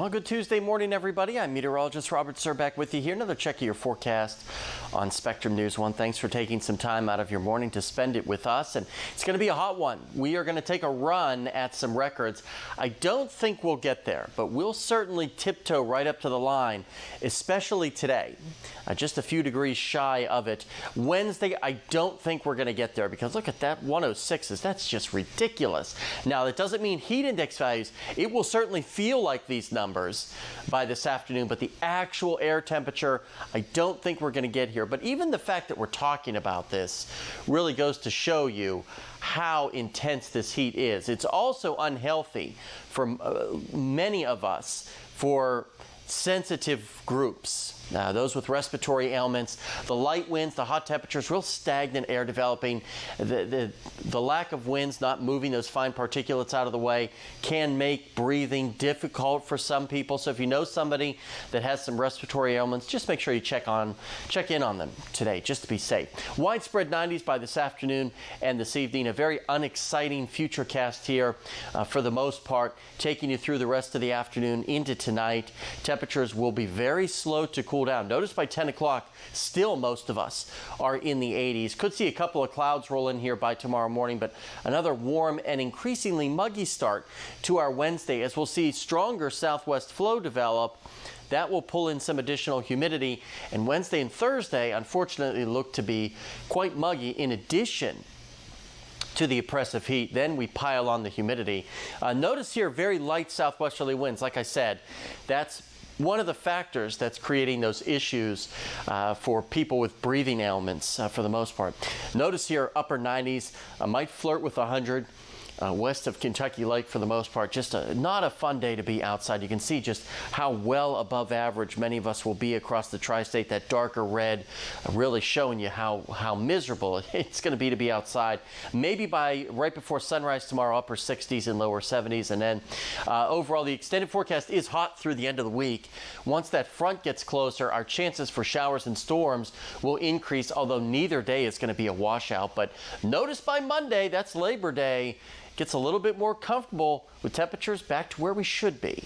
Well, good Tuesday morning, everybody. I'm meteorologist Robert Suhr back with you here. Another check of your forecast on Spectrum News 1. Thanks for taking some time out of your morning to spend it with us. And it's going to be a hot one. We are going to take a run at some records. I don't think we'll get there, but we'll certainly tiptoe right up to the line, especially today. Just a few degrees shy of it. Wednesday, I don't think we're going to get there because look at that 106s. That's just ridiculous. Now, that doesn't mean heat index values. It will certainly feel like these numbers by this afternoon, but the actual air temperature, I don't think we're going to get here. But even the fact that we're talking about this really goes to show you how intense this heat is. It's also unhealthy for many of us, for sensitive groups. Those with respiratory ailments, the light winds, the hot temperatures, real stagnant air developing, the lack of winds not moving those fine particulates out of the way can make breathing difficult for some people. So if you know somebody that has some respiratory ailments, just make sure you check in on them today just to be safe. Widespread 90s by this afternoon and this evening. A very unexciting future cast here for the most part, taking you through the rest of the afternoon into tonight. Temperatures will be very slow to cool down. Notice by 10 o'clock, still most of us are in the 80s. Could see a couple of clouds roll in here by tomorrow morning, but another warm and increasingly muggy start to our Wednesday as we'll see stronger southwest flow develop. That will pull in some additional humidity, and Wednesday and Thursday, unfortunately, look to be quite muggy in addition to the oppressive heat. Then we pile on the humidity. Notice here very light southwesterly winds. Like I said, that's one of the factors that's creating those issues for people with breathing ailments for the most part. Notice here upper 90s, might flirt with 100. West of Kentucky Lake for the most part. Just not a fun day to be outside. You can see just how well above average many of us will be across the tri-state. That darker red really showing you how miserable it's going to be outside. Maybe by right before sunrise tomorrow, upper 60s and lower 70s. And then overall, the extended forecast is hot through the end of the week. Once that front gets closer, our chances for showers and storms will increase, although neither day is going to be a washout. But notice by Monday, that's Labor Day, gets a little bit more comfortable with temperatures back to where we should be.